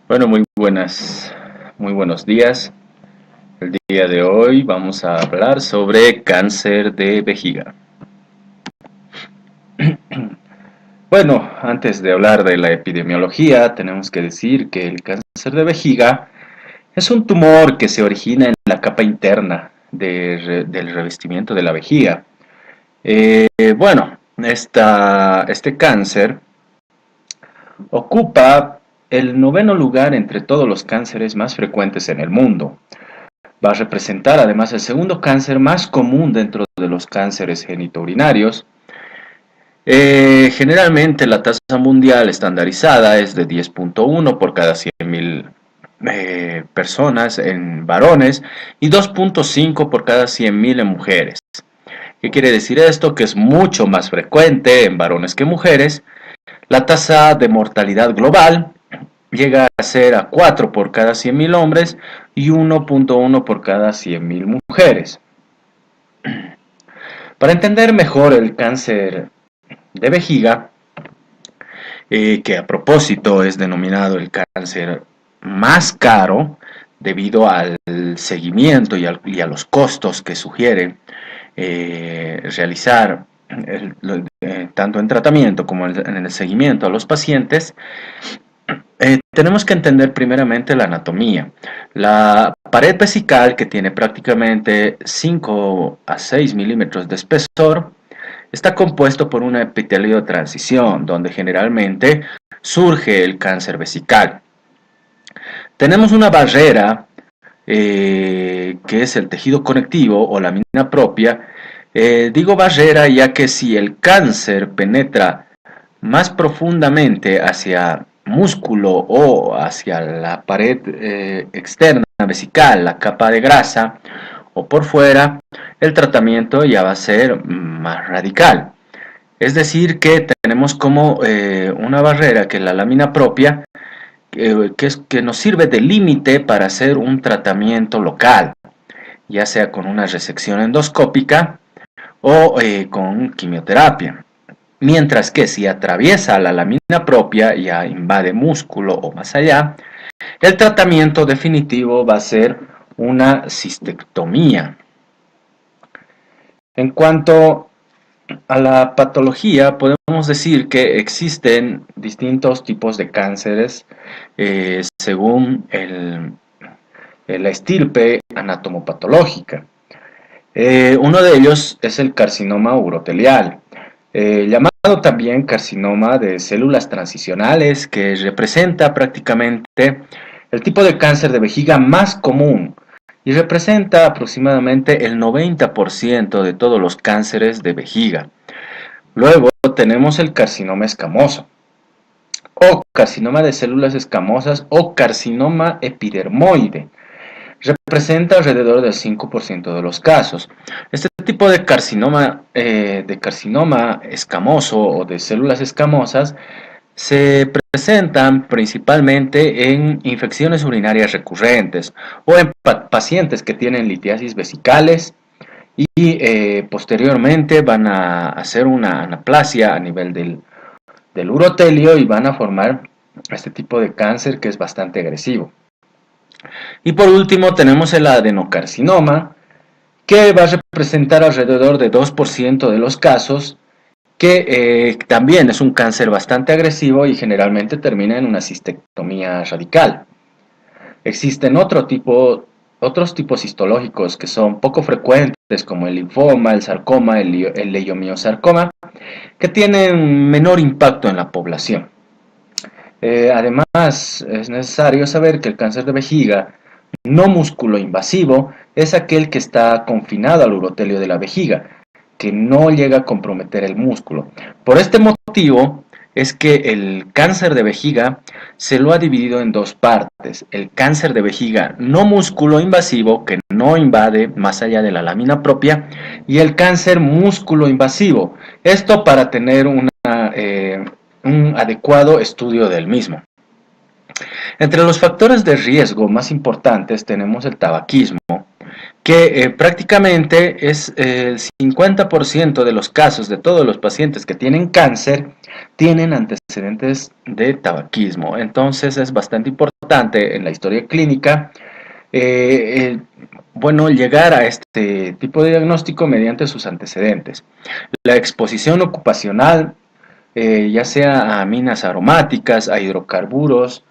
Bueno, muy buenos días. El día de hoy vamos a hablar sobre cáncer de vejiga. Bueno, antes de hablar de la epidemiología, tenemos que decir que el cáncer de vejiga es un tumor que se origina en la capa interna del revestimiento de la vejiga. Este cáncer ocupa el noveno lugar entre todos los cánceres más frecuentes en el mundo. Va a representar además el segundo cáncer más común dentro de los cánceres genitourinarios. Generalmente la tasa mundial estandarizada es de 10.1 por cada 100.000 personas en varones y 2.5 por cada 100.000 en mujeres. ¿Qué quiere decir esto? Que es mucho más frecuente en varones que mujeres. La tasa de mortalidad global llega a ser a 4 por cada 100.000 hombres y 1.1 por cada 100.000 mujeres. Para entender mejor el cáncer de vejiga, que a propósito es denominado el cáncer más caro debido al seguimiento y a los costos que sugiere realizar tanto en tratamiento como en el seguimiento a los pacientes. Tenemos que entender primeramente la anatomía. La pared vesical, que tiene prácticamente 5 a 6 milímetros de espesor, está compuesto por un epitelio de transición, donde generalmente surge el cáncer vesical. Tenemos una barrera, que es el tejido conectivo o la lamina propia. Digo barrera ya que si el cáncer penetra más profundamente hacia músculo o hacia la pared externa vesical, la capa de grasa, o por fuera, el tratamiento ya va a ser más radical. Es decir, que tenemos como una barrera, que es la lámina propia, que nos sirve de límite para hacer un tratamiento local, ya sea con una resección endoscópica o con quimioterapia. Mientras que si atraviesa la lámina propia, ya invade músculo o más allá, el tratamiento definitivo va a ser una cistectomía. En cuanto a la patología, podemos decir que existen distintos tipos de cánceres según la estirpe anatomopatológica. Uno de ellos es el carcinoma urotelial, llamado también carcinoma de células transicionales, que representa prácticamente el tipo de cáncer de vejiga más común y representa aproximadamente el 90% de todos los cánceres de vejiga. Luego tenemos el carcinoma escamoso, o carcinoma de células escamosas, o carcinoma epidermoide. Representa alrededor del 5% de los casos. Este tipo de carcinoma escamoso o de células escamosas se presentan principalmente en infecciones urinarias recurrentes o en pacientes que tienen litiasis vesicales y posteriormente van a hacer una anaplasia a nivel del urotelio y van a formar este tipo de cáncer, que es bastante agresivo. Y por último tenemos el adenocarcinoma, que va a representar alrededor de 2% de los casos, que también es un cáncer bastante agresivo y generalmente termina en una cistectomía radical. Existen otros tipos histológicos que son poco frecuentes, como el linfoma, el sarcoma, el leiomiosarcoma, que tienen menor impacto en la población. Además, es necesario saber que el cáncer de vejiga no músculo-invasivo es aquel que está confinado al urotelio de la vejiga, que no llega a comprometer el músculo. Por este motivo es que el cáncer de vejiga se lo ha dividido en dos partes: el cáncer de vejiga no músculo-invasivo, que no invade más allá de la lámina propia, y el cáncer músculo-invasivo. Esto para tener un adecuado estudio del mismo. Entre los factores de riesgo más importantes tenemos el tabaquismo, que prácticamente es el 50% de los casos de todos los pacientes que tienen cáncer tienen antecedentes de tabaquismo. Entonces es bastante importante importante en la historia clínica, bueno, llegar a este tipo de diagnóstico mediante sus antecedentes. La exposición ocupacional, ya sea a aminas aromáticas, a hidrocarburos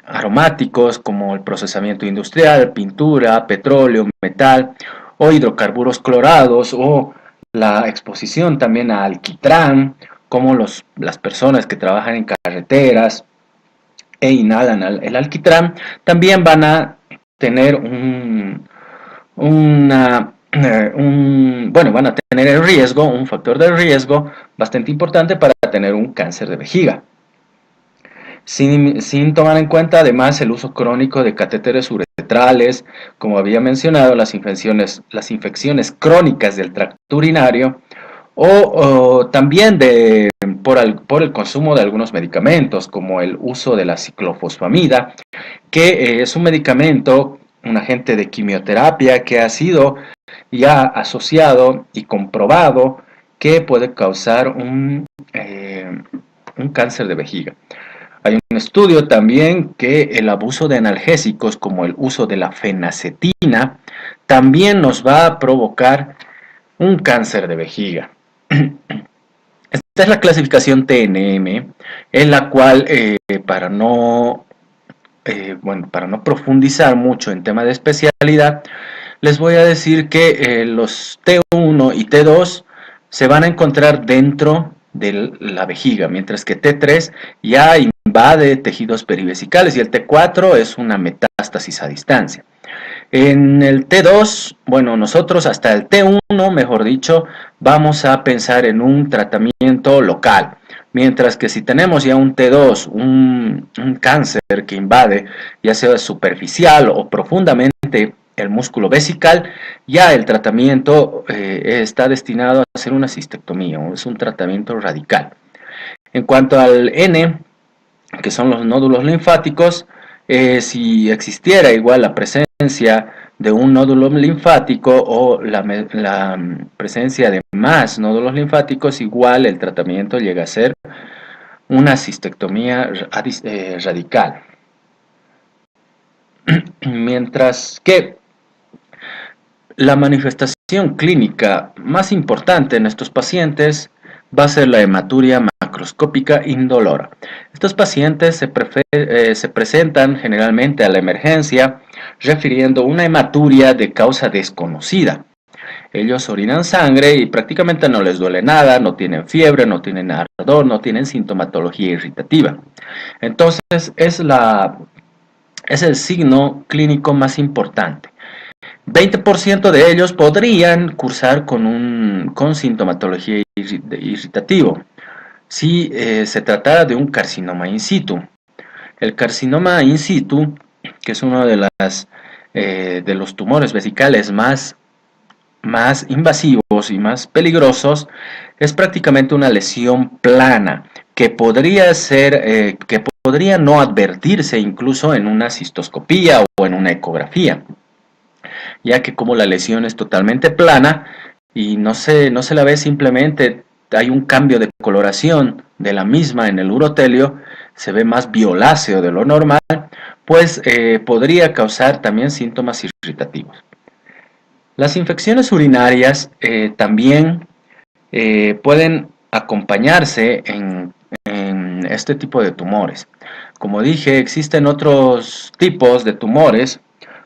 aromáticos como el procesamiento industrial, pintura, petróleo, metal o hidrocarburos clorados, o la exposición también a alquitrán, como las personas que trabajan en carreteras e inhalan el alquitrán, también van a tener bueno, van a tener el riesgo, un factor de riesgo bastante importante para tener un cáncer de vejiga. Sin tomar en cuenta además el uso crónico de catéteres uretrales, como había mencionado, las infecciones crónicas del tracto urinario, o también por el consumo de algunos medicamentos, como el uso de la ciclofosfamida, que es un medicamento, un agente de quimioterapia que ha sido ya asociado y comprobado que puede causar un cáncer de vejiga. Hay un estudio también que el abuso de analgésicos, como el uso de la fenacetina, también nos va a provocar un cáncer de vejiga. Esta es la clasificación TNM, en la cual, para no profundizar mucho en tema de especialidad, les voy a decir que los T1 y T2 se van a encontrar dentro de la vejiga, mientras que T3 ya invade tejidos perivesicales y el T4 es una metástasis a distancia. En el T2, bueno, nosotros hasta el T1, mejor dicho, vamos a pensar en un tratamiento local. Mientras que si tenemos ya un T2, un cáncer que invade, ya sea superficial o profundamente el músculo vesical, ya el tratamiento está destinado a hacer una cistectomía, es un tratamiento radical. En cuanto al N, que son los nódulos linfáticos, si existiera igual la presencia de un nódulo linfático o la presencia de más nódulos linfáticos, igual el tratamiento llega a ser una cistectomía radical. Mientras que la manifestación clínica más importante en estos pacientes va a ser la hematuria macroscópica indolora. Estos pacientes se presentan generalmente a la emergencia refiriendo una hematuria de causa desconocida. Ellos orinan sangre y prácticamente no les duele nada, no tienen fiebre, no tienen ardor, no tienen sintomatología irritativa. Entonces es el signo clínico más importante. 20% de ellos podrían cursar con sintomatología irritativo si se tratara de un carcinoma in situ. El carcinoma in situ, que es uno de los tumores vesicales más invasivos y más peligrosos, es prácticamente una lesión plana que podría no advertirse incluso en una cistoscopía o en una ecografía, ya que como la lesión es totalmente plana y no se la ve, simplemente hay un cambio de coloración de la misma en el urotelio, se ve más violáceo de lo normal, pues podría causar también síntomas irritativos. Las infecciones urinarias también pueden acompañarse en este tipo de tumores. Como dije, existen otros tipos de tumores,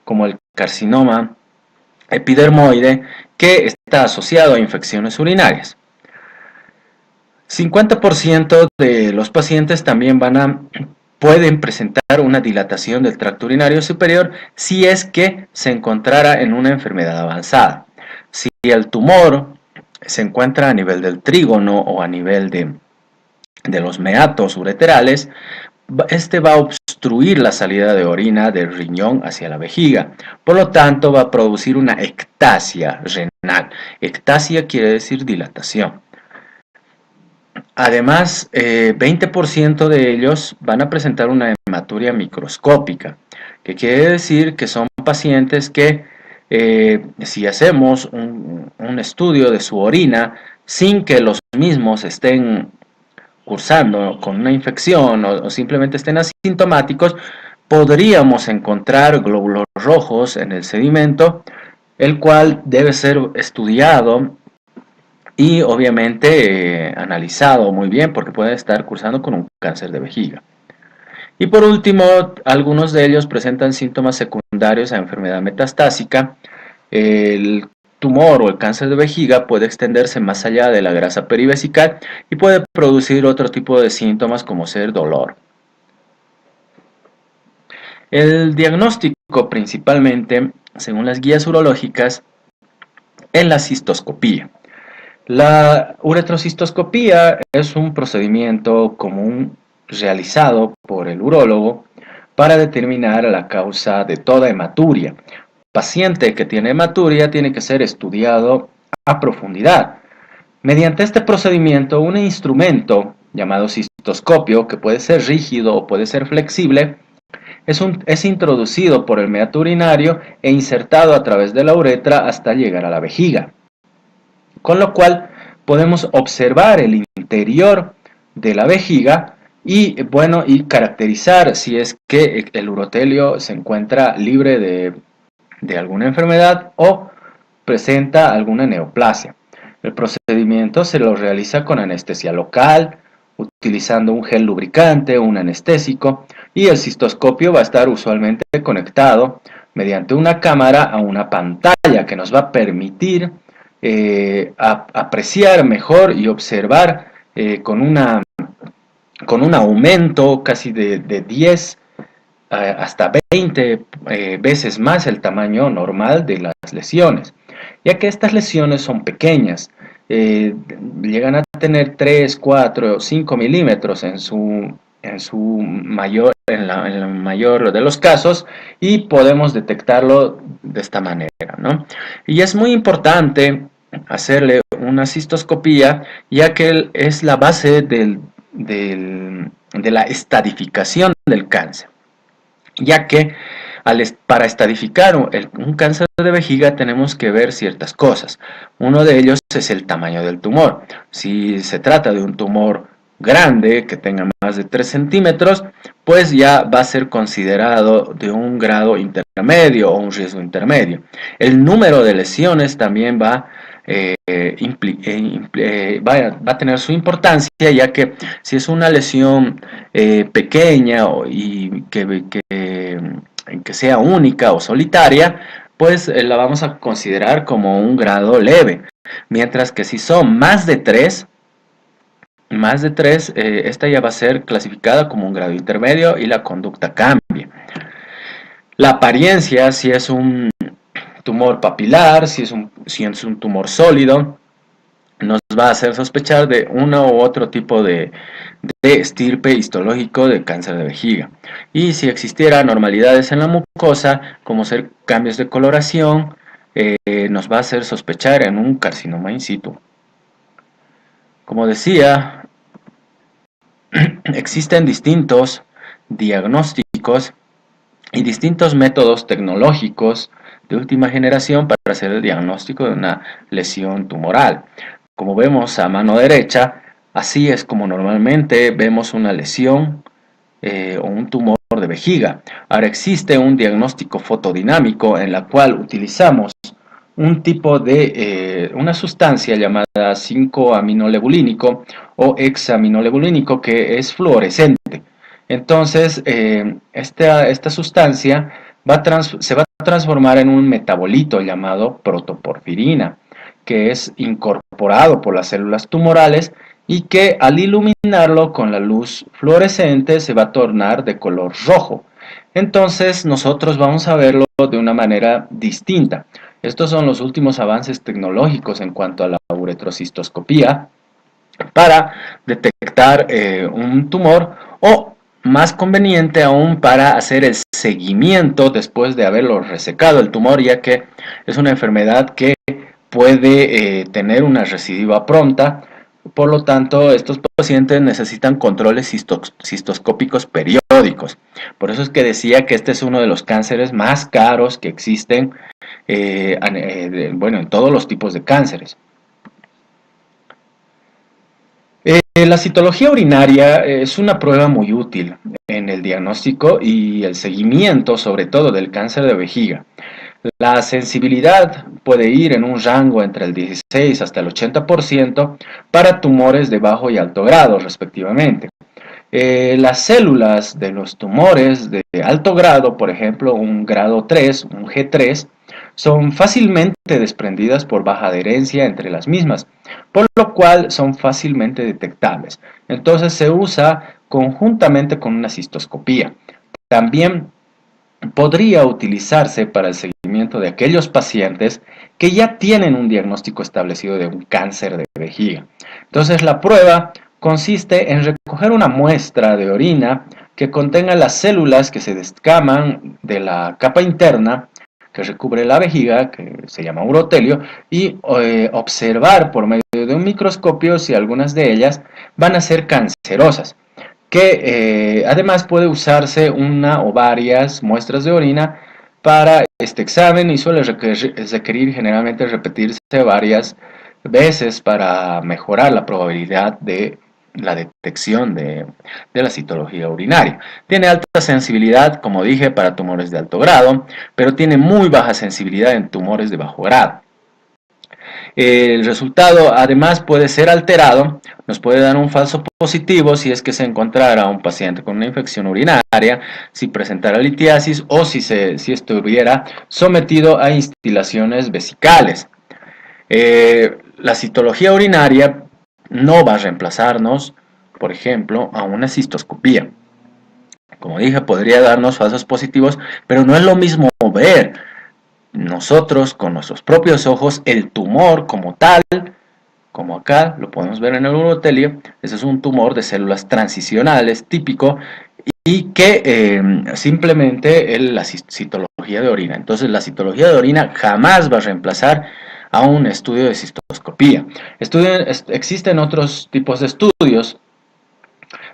como el carcinoma epidermoide, que está asociado a infecciones urinarias. 50% de los pacientes también pueden presentar una dilatación del tracto urinario superior si es que se encontrara en una enfermedad avanzada. Si el tumor se encuentra a nivel del trígono o a nivel de los meatos ureterales, este va a obstruir la salida de orina del riñón hacia la vejiga. Por lo tanto, va a producir una ectasia renal. Ectasia quiere decir dilatación. Además, 20% de ellos van a presentar una hematuria microscópica, que quiere decir que son pacientes que si hacemos un estudio de su orina sin que los mismos estén cursando con una infección o simplemente estén asintomáticos, podríamos encontrar glóbulos rojos en el sedimento, el cual debe ser estudiado y obviamente analizado muy bien porque puede estar cursando con un cáncer de vejiga. Y por último, algunos de ellos presentan síntomas secundarios a enfermedad metastásica. El tumor o el cáncer de vejiga puede extenderse más allá de la grasa perivesical y puede producir otro tipo de síntomas como ser dolor. El diagnóstico principalmente, según las guías urológicas, es la cistoscopía. La uretrocistoscopía es un procedimiento común realizado por el urólogo para determinar la causa de toda hematuria. Paciente que tiene hematuria tiene que ser estudiado a profundidad. Mediante este procedimiento, un instrumento llamado cistoscopio, que puede ser rígido o puede ser flexible, es introducido por el meato urinario e insertado a través de la uretra hasta llegar a la vejiga. Con lo cual podemos observar el interior de la vejiga y caracterizar si es que el urotelio se encuentra libre de alguna enfermedad o presenta alguna neoplasia. El procedimiento se lo realiza con anestesia local, utilizando un gel lubricante o un anestésico, y el cistoscopio va a estar usualmente conectado mediante una cámara a una pantalla que nos va a permitir apreciar mejor y observar con un aumento casi de 10 hasta 20 veces más el tamaño normal de las lesiones, ya que estas lesiones son pequeñas, llegan a tener 3, 4 o 5 milímetros en la mayor de los casos, y podemos detectarlo de esta manera, ¿no? Y es muy importante hacerle una cistoscopía, ya que es la base de la estadificación del cáncer, ya que para estadificar un cáncer de vejiga tenemos que ver ciertas cosas. Uno de ellos es el tamaño del tumor. Si se trata de un tumor grande que tenga más de 3 centímetros, pues ya va a ser considerado de un grado intermedio o un riesgo intermedio. El número de lesiones también va a tener su importancia, ya que si es una lesión pequeña y que sea única o solitaria, pues la vamos a considerar como un grado leve, mientras que si son más de 3, esta ya va a ser clasificada como un grado intermedio y la conducta cambia. La apariencia, si es un tumor papilar, si es un tumor sólido, nos va a hacer sospechar de uno u otro tipo de estirpe histológico de cáncer de vejiga. Y si existiera anormalidades en la mucosa, como ser cambios de coloración, nos va a hacer sospechar en un carcinoma in situ. Como decía, existen distintos diagnósticos y distintos métodos tecnológicos de última generación para hacer el diagnóstico de una lesión tumoral. Como vemos a mano derecha, así es como normalmente vemos una lesión o un tumor de vejiga. Ahora existe un diagnóstico fotodinámico en la cual utilizamos un tipo de una sustancia llamada 5-aminolebulínico o hexaminolebulínico, que es fluorescente. Entonces esta sustancia se va a transformar en un metabolito llamado protoporfirina, que es incorporado por las células tumorales y que al iluminarlo con la luz fluorescente se va a tornar de color rojo. Entonces nosotros vamos a verlo de una manera distinta. Estos son los últimos avances tecnológicos en cuanto a la uretrocistoscopía para detectar un tumor, o más conveniente aún para hacer el seguimiento después de haberlo resecado el tumor, ya que es una enfermedad que puede tener una recidiva pronta. Por lo tanto, estos pacientes necesitan controles cistoscópicos periódicos. Por eso es que decía que este es uno de los cánceres más caros que existen, en todos los tipos de cánceres. La citología urinaria es una prueba muy útil en el diagnóstico y el seguimiento, sobre todo del cáncer de vejiga. La sensibilidad puede ir en un rango entre el 16 hasta el 80% para tumores de bajo y alto grado, respectivamente. Las células de los tumores de alto grado, por ejemplo, un grado 3, un G3, son fácilmente desprendidas por baja adherencia entre las mismas, por lo cual son fácilmente detectables. Entonces se usa conjuntamente con una cistoscopía. También podría utilizarse para el seguimiento de aquellos pacientes que ya tienen un diagnóstico establecido de un cáncer de vejiga. Entonces la prueba consiste en recoger una muestra de orina que contenga las células que se descaman de la capa interna que recubre la vejiga, que se llama urotelio, y observar por medio de un microscopio si algunas de ellas van a ser cancerosas, que además puede usarse una o varias muestras de orina para este examen y suele requerir generalmente repetirse varias veces para mejorar la probabilidad de la detección de la citología urinaria. Tiene alta sensibilidad, como dije, para tumores de alto grado, pero tiene muy baja sensibilidad en tumores de bajo grado. El resultado además puede ser alterado, nos puede dar un falso positivo si es que se encontrara un paciente con una infección urinaria, si presentara litiasis o si estuviera sometido a instilaciones vesicales. La citología urinaria no va a reemplazarnos, por ejemplo, a una cistoscopía. Como dije, podría darnos falsos positivos, pero no es lo mismo ver nosotros con nuestros propios ojos el tumor como tal, como acá lo podemos ver en el urotelio. Ese es un tumor de células transicionales típico y que simplemente la citología de orina. Entonces la citología de orina jamás va a reemplazar a un estudio de cistoscopía. Existen otros tipos de estudios.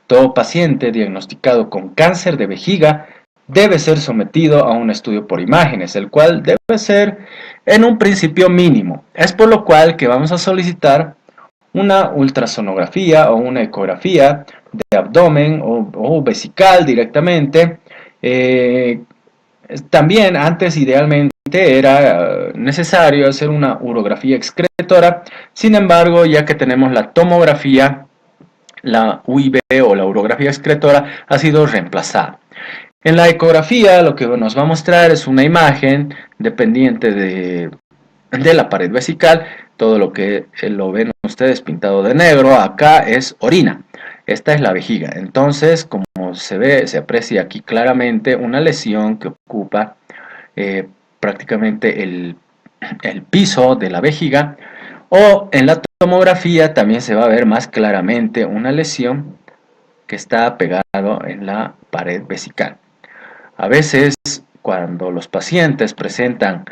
Todo paciente diagnosticado con cáncer de vejiga debe ser sometido a un estudio por imágenes, el cual debe ser en un principio mínimo. Es por lo cual que vamos a solicitar una ultrasonografía o una ecografía de abdomen o vesical directamente. También antes idealmente era necesario hacer una urografía excretora. Sin embargo, ya que tenemos la tomografía, la UIB o la urografía excretora ha sido reemplazada. En la ecografía lo que nos va a mostrar es una imagen dependiente de la pared vesical. Todo lo que lo ven ustedes pintado de negro acá es orina. Esta es la vejiga. Entonces, como se ve, se aprecia aquí claramente una lesión que ocupa prácticamente el piso de la vejiga. O en la tomografía también se va a ver más claramente una lesión que está pegado en la pared vesical. A veces, cuando los pacientes presentan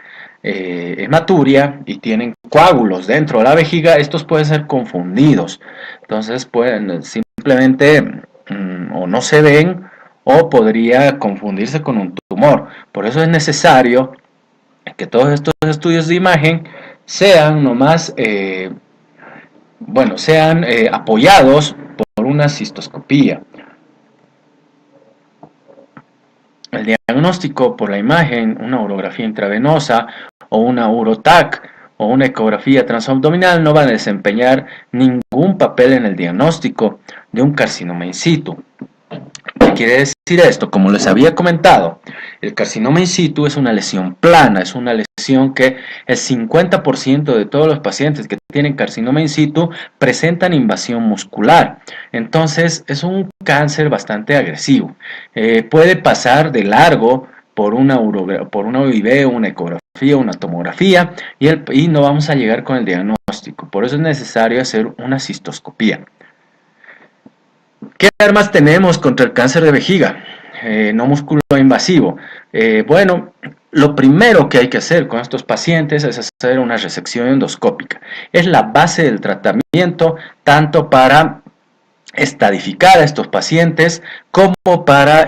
hematuria y tienen coágulos dentro de la vejiga, estos pueden ser confundidos. Entonces pueden simplemente o no se ven o podría confundirse con un tumor. Por eso es necesario que todos estos estudios de imagen sean nomás, sean apoyados por una cistoscopía. El diagnóstico por la imagen, una urografía intravenosa o una urotac o una ecografía transabdominal no van a desempeñar ningún papel en el diagnóstico de un carcinoma in situ. ¿Qué quiere decir esto? Como les había comentado, el carcinoma in situ es una lesión plana, es una lesión que el 50% de todos los pacientes que tienen carcinoma in situ presentan invasión muscular. Entonces es un cáncer bastante agresivo. Puede pasar de largo por una UIB, una ecografía, una tomografía y no vamos a llegar con el diagnóstico. Por eso es necesario hacer una cistoscopía. ¿Qué armas tenemos contra el cáncer de vejiga? No músculo invasivo. Bueno, lo primero que hay que hacer con estos pacientes es hacer una resección endoscópica. Es la base del tratamiento tanto para estadificar a estos pacientes como para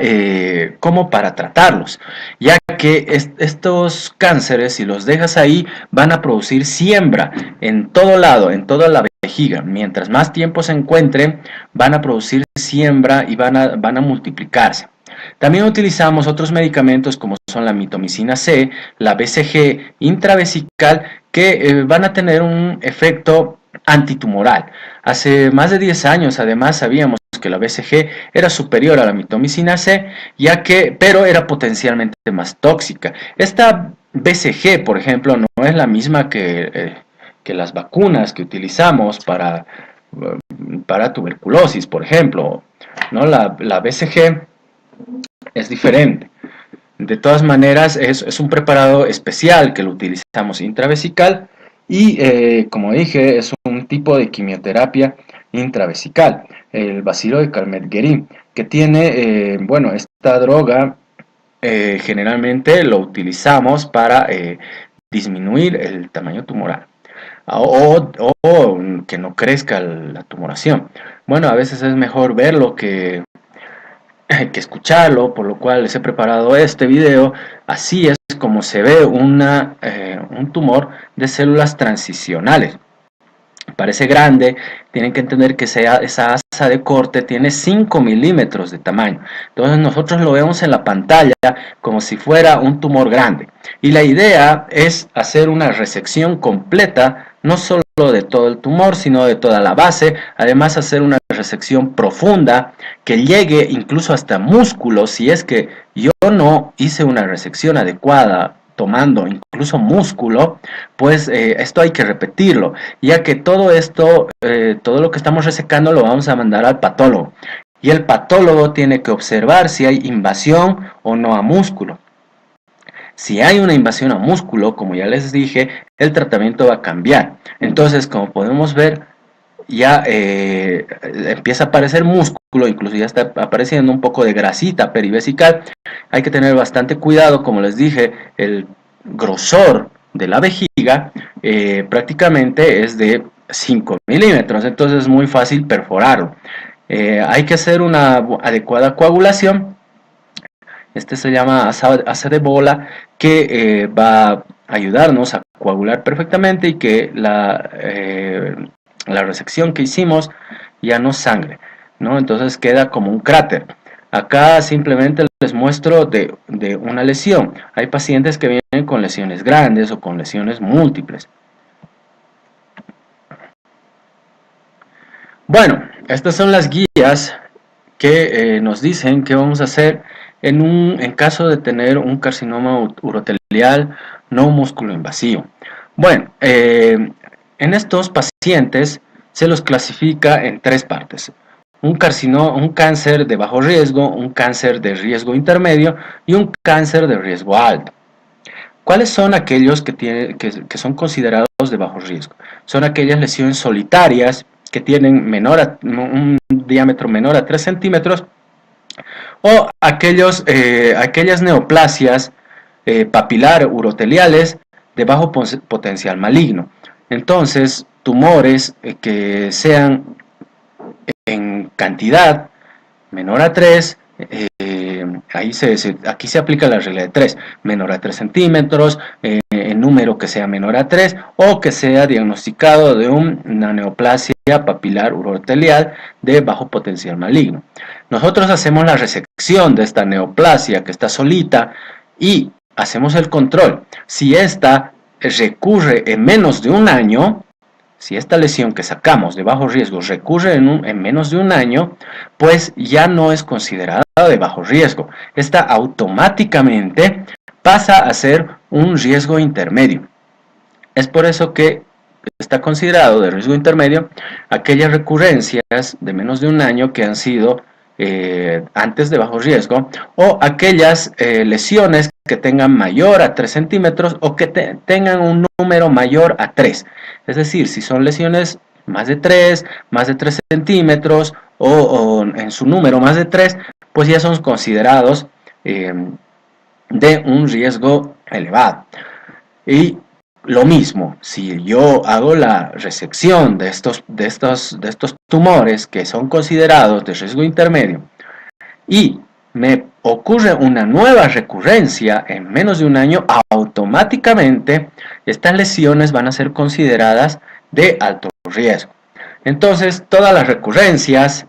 tratarlos, ya que estos cánceres, si los dejas ahí, van a producir siembra en todo lado, en toda la vejiga. Mientras más tiempo se encuentren, van a producir siembra y van a multiplicarse. También utilizamos otros medicamentos como son la mitomicina C, la BCG intravesical, que van a tener un efecto antitumoral. Hace más de 10 años además sabíamos que la BCG era superior a la mitomicina C, pero era potencialmente más tóxica. Esta BCG, por ejemplo, no es la misma que las vacunas que utilizamos para tuberculosis, por ejemplo, ¿no? La BCG es diferente. De todas maneras, es un preparado especial que lo utilizamos intravesical y, como dije, es un tipo de quimioterapia intravesical, el bacilo de Calmette-Guerin, que tiene, bueno, esta droga generalmente lo utilizamos para disminuir el tamaño tumoral o que no crezca la tumoración. Bueno, a veces es mejor verlo que escucharlo, por lo cual les he preparado este video. Así es como se ve un tumor de células transicionales. Parece grande, tienen que entender que esa asa de corte tiene 5 milímetros de tamaño. Entonces nosotros lo vemos en la pantalla como si fuera un tumor grande. Y la idea es hacer una resección completa, no solo de todo el tumor, sino de toda la base. Además, hacer una resección profunda que llegue incluso hasta músculos. Si es que yo no hice una resección adecuada tomando incluso músculo, pues esto hay que repetirlo, ya que todo esto, todo lo que estamos resecando lo vamos a mandar al patólogo, y el patólogo tiene que observar si hay invasión o no a músculo. Si hay una invasión a músculo, como ya les dije, el tratamiento va a cambiar. Entonces, como podemos ver, ya empieza a aparecer músculo, incluso ya está apareciendo un poco de grasita perivesical. Hay que tener bastante cuidado, como les dije, el grosor de la vejiga prácticamente es de 5 milímetros, entonces es muy fácil perforarlo. Hay que hacer una adecuada coagulación. Este se llama asa de bola, que va a ayudarnos a coagular perfectamente y que la resección que hicimos ya no sangre, ¿no? Entonces queda como un cráter. Acá simplemente les muestro de una lesión. Hay pacientes que vienen con lesiones grandes o con lesiones múltiples. Bueno, estas son las guías que nos dicen qué vamos a hacer en caso de tener un carcinoma urotelial no músculo invasivo. Bueno, en estos pacientes se los clasifica en tres partes: un cáncer de bajo riesgo, un cáncer de riesgo intermedio y un cáncer de riesgo alto. ¿Cuáles son aquellos que son considerados de bajo riesgo? Son aquellas lesiones solitarias que tienen un diámetro menor a 3 centímetros, o aquellas neoplasias papilar uroteliales de bajo potencial maligno. Entonces, tumores que sean en cantidad menor a 3, aquí se aplica la regla de 3, menor a 3 centímetros, en número que sea menor a 3, o que sea diagnosticado de una neoplasia papilar urotelial de bajo potencial maligno. Nosotros hacemos la resección de esta neoplasia que está solita y hacemos el control. Si esta recurre en menos de un año, si esta lesión que sacamos de bajo riesgo recurre en menos de un año, pues ya no es considerada de bajo riesgo. Esta automáticamente pasa a ser un riesgo intermedio. Es por eso que está considerado de riesgo intermedio aquellas recurrencias de menos de un año que han sido antes de bajo riesgo, o aquellas lesiones que tengan mayor a 3 centímetros o que tengan un número mayor a 3. Es decir, si son lesiones más de 3 centímetros o en su número más de 3, pues ya son considerados de un riesgo elevado. Y lo mismo, si yo hago la resección de estos tumores que son considerados de riesgo intermedio y me ocurre una nueva recurrencia en menos de un año, automáticamente estas lesiones van a ser consideradas de alto riesgo. Entonces, todas las recurrencias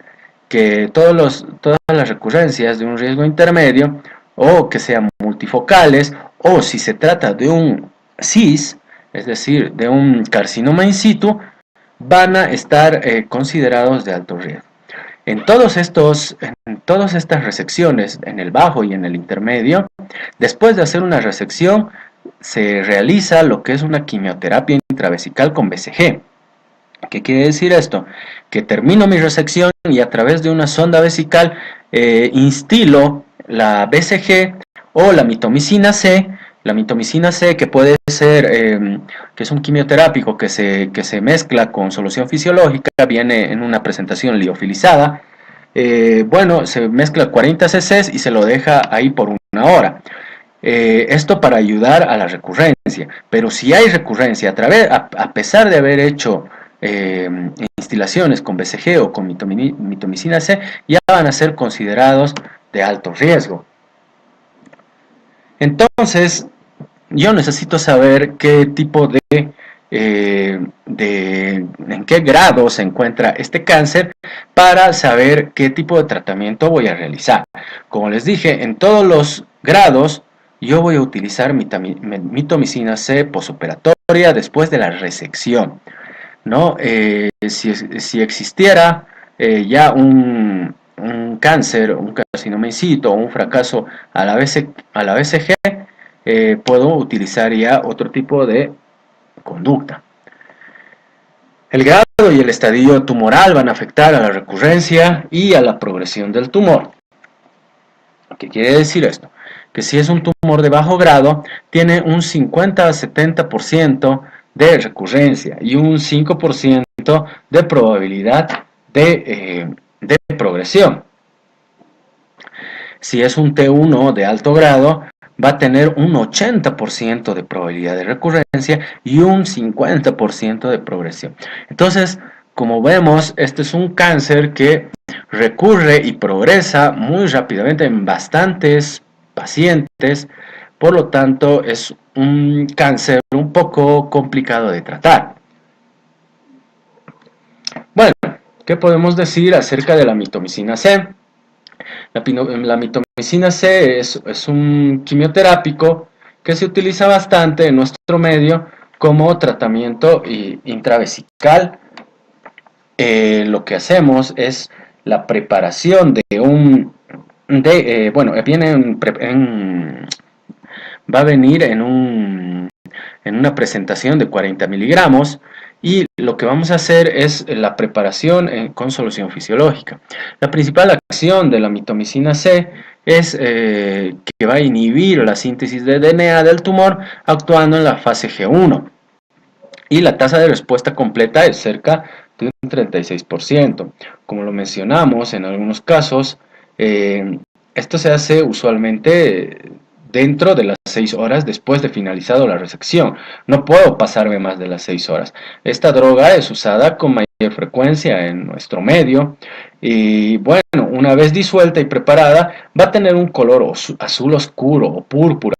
todas las recurrencias de un riesgo intermedio o que sean multifocales o si se trata de un CIS, es decir, de un carcinoma in situ, van a estar considerados de alto riesgo. En todas estas resecciones, en el bajo y en el intermedio, después de hacer una resección, se realiza lo que es una quimioterapia intravesical con BCG. ¿Qué quiere decir esto? Que termino mi resección y a través de una sonda vesical instilo la BCG o la mitomicina C. La mitomicina C, que puede ser, que es un quimioterápico que se mezcla con solución fisiológica, viene en una presentación liofilizada. Bueno, se mezcla 40 cc y se lo deja ahí por una hora. Esto para ayudar a la recurrencia, pero si hay recurrencia a pesar de haber hecho instilaciones con BCG o con mitomicina C, ya van a ser considerados de alto riesgo. Entonces, yo necesito saber qué tipo en qué grado se encuentra este cáncer para saber qué tipo de tratamiento voy a realizar. Como les dije, en todos los grados yo voy a utilizar mitomicina C posoperatoria después de la resección, ¿no? Si existiera ya un cáncer, un carcinoma in situ o un fracaso a la BCG, puedo utilizar ya otro tipo de conducta. El grado y el estadio tumoral van a afectar a la recurrencia y a la progresión del tumor. ¿Qué quiere decir esto? Que si es un tumor de bajo grado, tiene un 50 a 70% de recurrencia y un 5% de probabilidad de progresión. Si es un T1 de alto grado, va a tener un 80% de probabilidad de recurrencia y un 50% de progresión. Entonces, como vemos, este es un cáncer que recurre y progresa muy rápidamente en bastantes pacientes, por lo tanto es un cáncer un poco complicado de tratar. Bueno, ¿qué podemos decir acerca de la mitomicina C? La mitomicina C es un quimioterápico que se utiliza bastante en nuestro medio como tratamiento intravesical. Lo que hacemos es la preparación va a venir en una presentación de 40 miligramos y lo que vamos a hacer es la preparación con solución fisiológica. La principal acción de la mitomicina C es que va a inhibir la síntesis de DNA del tumor actuando en la fase G1 y la tasa de respuesta completa es cerca de un 36%. Como lo mencionamos en algunos casos, esto se hace usualmente dentro de las 6 horas después de finalizado la resección. No puedo pasarme más de las 6 horas. Esta droga es usada con mayor frecuencia en nuestro medio y bueno, una vez disuelta y preparada va a tener un color azul oscuro o púrpura.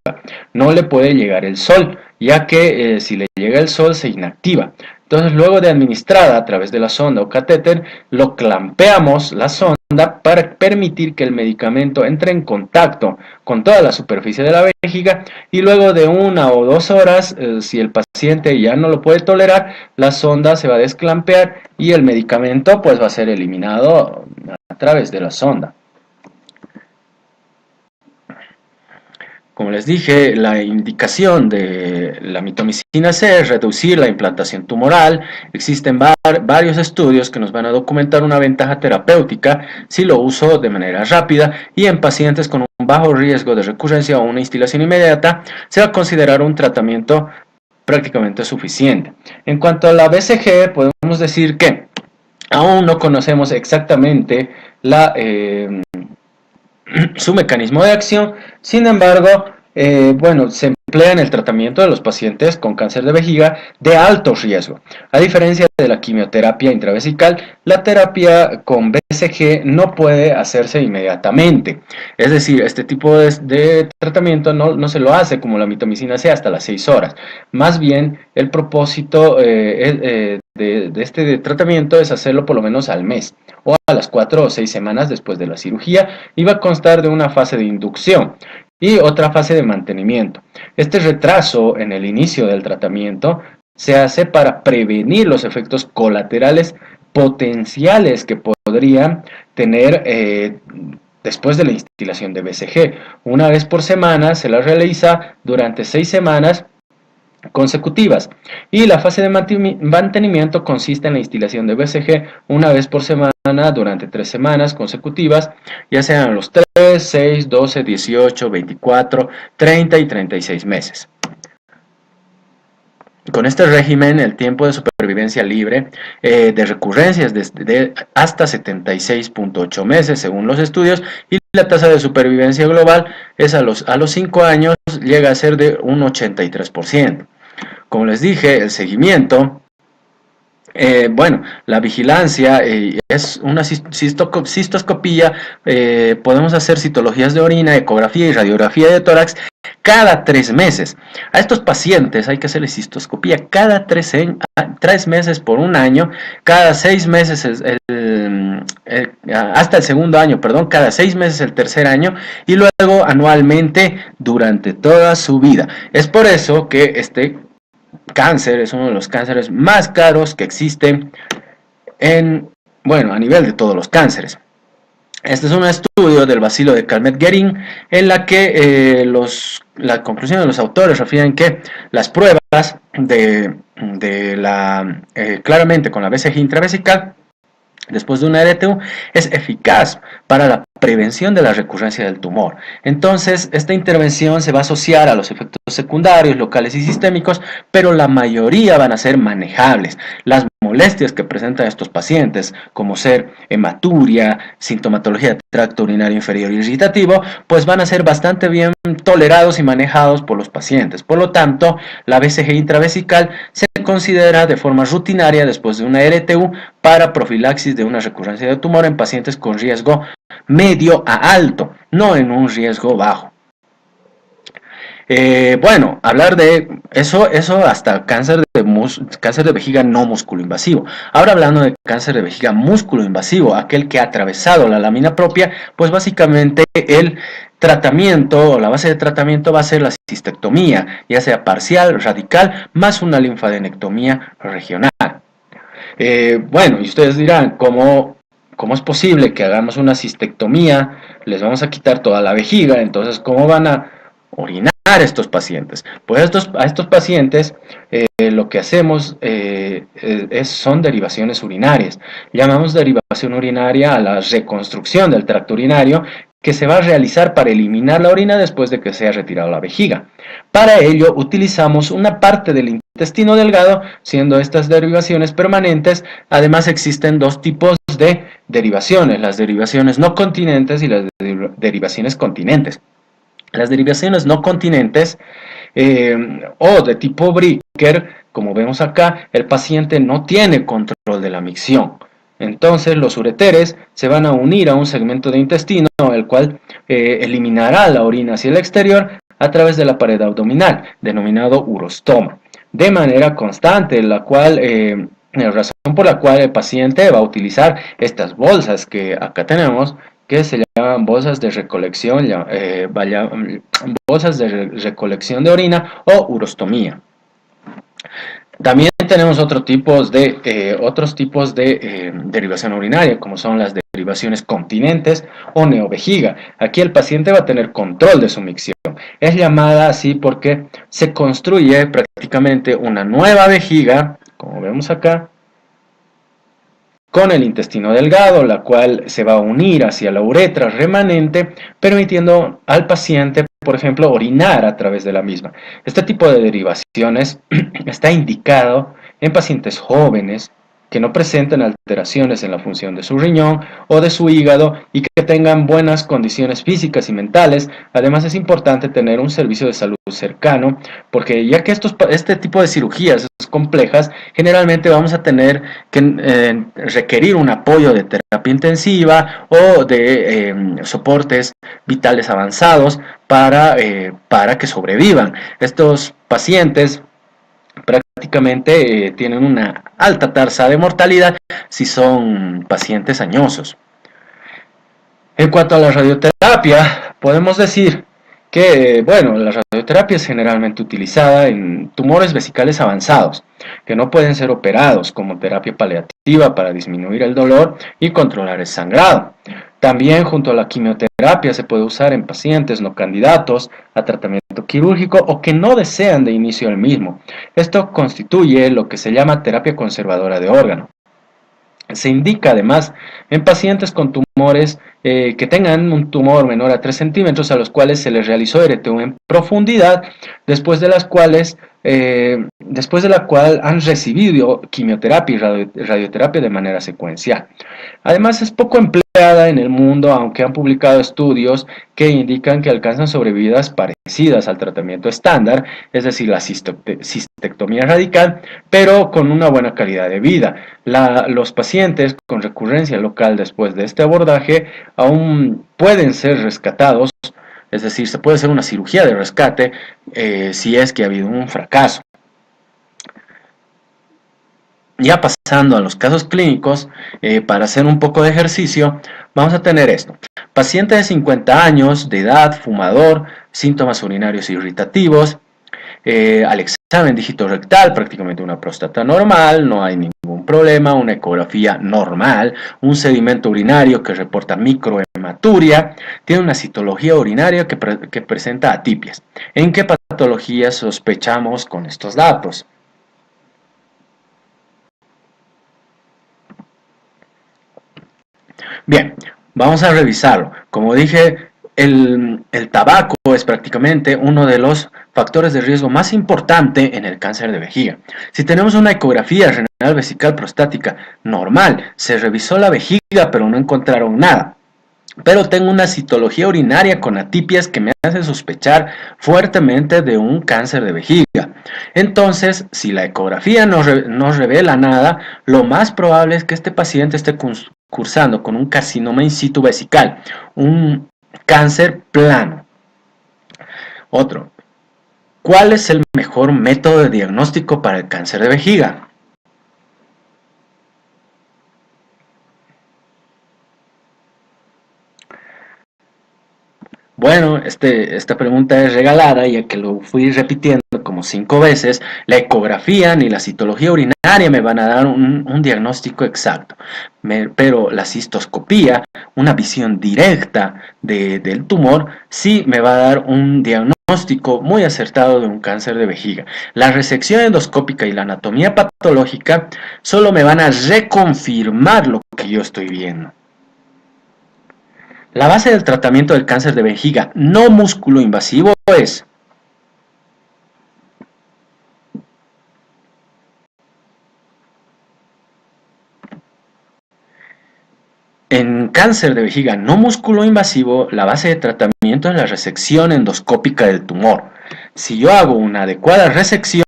No le puede llegar el sol, ya que si le llega el sol se inactiva. Entonces, luego de administrada a través de la sonda o catéter, lo clampeamos la sonda para permitir que el medicamento entre en contacto con toda la superficie de la vejiga y luego de 1 o 2 horas, si el paciente ya no lo puede tolerar, la sonda se va a desclampear y el medicamento pues va a ser eliminado a través de la sonda. Como les dije, la indicación de la mitomicina C es reducir la implantación tumoral. Existen varios estudios que nos van a documentar una ventaja terapéutica si lo uso de manera rápida y en pacientes con un bajo riesgo de recurrencia o una instilación inmediata se va a considerar un tratamiento prácticamente suficiente. En cuanto a la BCG, podemos decir que aún no conocemos exactamente su mecanismo de acción. Sin embargo, bueno, se emplea en el tratamiento de los pacientes con cáncer de vejiga de alto riesgo. A diferencia de la quimioterapia intravesical, la terapia con BCG no puede hacerse inmediatamente. Es decir, este tipo de tratamiento no se lo hace como la mitomicina C hasta las 6 horas. Más bien, el propósito de este tratamiento es hacerlo por lo menos al mes o a las 4 o 6 semanas después de la cirugía, y va a constar de una fase de inducción y otra fase de mantenimiento. Este retraso en el inicio del tratamiento se hace para prevenir los efectos colaterales potenciales que podrían tener después de la instilación de BCG. Una vez por semana se la realiza durante 6 semanas consecutivas, y la fase de mantenimiento consiste en la instilación de BCG una vez por semana durante 3 semanas consecutivas, ya sean los 3, 6, 12, 18, 24, 30 y 36 meses. Con este régimen, el tiempo de supervivencia libre de recurrencias de hasta 76.8 meses según los estudios, y la tasa de supervivencia global es a los 5 años llega a ser de un 83%. Como les dije, el seguimiento, bueno, la vigilancia es una cistoscopía, podemos hacer citologías de orina, ecografía y radiografía de tórax cada 3 meses. A estos pacientes hay que hacerles cistoscopía cada 3 meses por un año, cada 6 meses hasta el segundo año, perdón, cada 6 meses el tercer año, y luego anualmente durante toda su vida. Es por eso que este cáncer es uno de los cánceres más caros que existen a nivel de todos los cánceres. Este es un estudio del bacilo de Calmette-Guerin, en la que la conclusión de los autores refieren que las pruebas claramente con la BCG intravesical después de una RTU es eficaz para la prevención de la recurrencia del tumor. Entonces, esta intervención se va a asociar a los efectos secundarios, locales y sistémicos, pero la mayoría van a ser manejables. Las molestias que presentan estos pacientes, como ser hematuria, sintomatología de tracto urinario inferior irritativo, pues van a ser bastante bien tolerados y manejados por los pacientes. Por lo tanto, la BCG intravesical se considera de forma rutinaria después de una RTU para profilaxis de una recurrencia de tumor en pacientes con riesgo medio a alto, no en un riesgo bajo. Hablar de eso hasta cáncer de vejiga no músculo-invasivo. Ahora hablando de cáncer de vejiga músculo-invasivo, aquel que ha atravesado la lámina propia, pues básicamente el tratamiento, o la base de tratamiento va a ser la cistectomía, ya sea parcial, radical, más una linfadenectomía regional. Y ustedes dirán, ¿cómo es posible que hagamos una cistectomía? Les vamos a quitar toda la vejiga, entonces ¿cómo van a orinar estos pacientes? Pues a estos pacientes lo que hacemos son derivaciones urinarias. Llamamos derivación urinaria a la reconstrucción del tracto urinario, que se va a realizar para eliminar la orina después de que se ha retirado la vejiga. Para ello utilizamos una parte del intestino delgado, siendo estas derivaciones permanentes. Además existen dos tipos de derivaciones, las derivaciones no continentes y las derivaciones continentes. Las derivaciones no continentes o de tipo Bricker, como vemos acá, el paciente no tiene control de la micción. Entonces los ureteres se van a unir a un segmento de intestino, el cual eliminará la orina hacia el exterior a través de la pared abdominal, denominado urostoma, de manera constante, la razón por la cual el paciente va a utilizar estas bolsas que acá tenemos, que se llaman bolsas de recolección, bolsas de recolección de orina o urostomía. También tenemos otros tipos de derivación urinaria, como son las derivaciones continentes o neovejiga. Aquí el paciente va a tener control de su micción. Es llamada así porque se construye prácticamente una nueva vejiga, como vemos acá, con el intestino delgado, la cual se va a unir hacia la uretra remanente, permitiendo al paciente, por ejemplo, orinar a través de la misma. Este tipo de derivaciones está indicado en pacientes jóvenes, que no presenten alteraciones en la función de su riñón o de su hígado y que tengan buenas condiciones físicas y mentales. Además es importante tener un servicio de salud cercano, porque ya que este tipo de cirugías complejas, generalmente vamos a tener que requerir un apoyo de terapia intensiva o de soportes vitales avanzados para que sobrevivan. Estos pacientes prácticamente tienen una alta tasa de mortalidad si son pacientes añosos. En cuanto a la radioterapia, podemos decir que, bueno, la radioterapia es generalmente utilizada en tumores vesicales avanzados, que no pueden ser operados, como terapia paliativa para disminuir el dolor y controlar el sangrado. También junto a la quimioterapia se puede usar en pacientes no candidatos a tratamiento quirúrgico o que no desean de inicio el mismo. Esto constituye lo que se llama terapia conservadora de órgano. Se indica además en pacientes con tumores que tengan un tumor menor a 3 centímetros a los cuales se les realizó RTU en profundidad, después de la cual han recibido quimioterapia y radioterapia de manera secuencial. Además es poco empleada en el mundo, aunque han publicado estudios que indican que alcanzan sobrevividas parecidas al tratamiento estándar, es decir, la cistectomía radical, pero con una buena calidad de vida. Los pacientes con recurrencia local después de este abordaje aún pueden ser rescatados, es decir, se puede hacer una cirugía de rescate si es que ha habido un fracaso. Ya pasando a los casos clínicos, para hacer un poco de ejercicio, vamos a tener esto. Paciente de 50 años, de edad, fumador, síntomas urinarios irritativos, al examen dígito rectal, prácticamente una próstata normal, no hay ningún problema, una ecografía normal, un sedimento urinario que reporta microhematuria, tiene una citología urinaria que presenta atipias. ¿En qué patologías sospechamos con estos datos? Bien, vamos a revisarlo. Como dije, el tabaco es prácticamente uno de los factores de riesgo más importante en el cáncer de vejiga. Si tenemos una ecografía renal vesical prostática normal, se revisó la vejiga pero no encontraron nada. Pero tengo una citología urinaria con atipias que me hacen sospechar fuertemente de un cáncer de vejiga. Entonces, si la ecografía no revela nada, lo más probable es que este paciente esté cursando con un carcinoma in situ vesical, un cáncer plano. Otro, ¿cuál es el mejor método de diagnóstico para el cáncer de vejiga? Bueno, esta pregunta es regalada ya que lo fui repitiendo como 5 veces. La ecografía ni la citología urinaria me van a dar un diagnóstico exacto, pero la cistoscopía, una visión directa del tumor, sí me va a dar un diagnóstico muy acertado de un cáncer de vejiga. La resección endoscópica y la anatomía patológica solo me van a reconfirmar lo que yo estoy viendo. La base del tratamiento del cáncer de vejiga no músculo invasivo es: en cáncer de vejiga no músculo invasivo, la base de tratamiento es la resección endoscópica del tumor. Si yo hago una adecuada resección,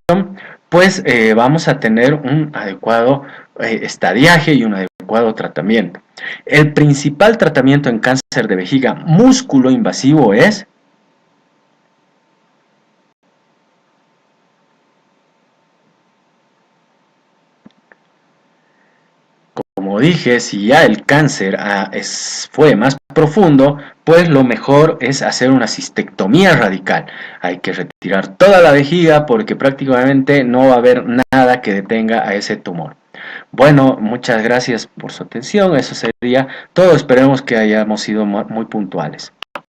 pues vamos a tener un adecuado estadiaje y un adecuado tratamiento. El principal tratamiento en cáncer de vejiga músculo invasivo es: como dije, si ya el cáncer fue más profundo, pues lo mejor es hacer una cistectomía radical. Hay que retirar toda la vejiga porque prácticamente no va a haber nada que detenga a ese tumor. Bueno, muchas gracias por su atención. Eso sería todo. Esperemos que hayamos sido muy puntuales.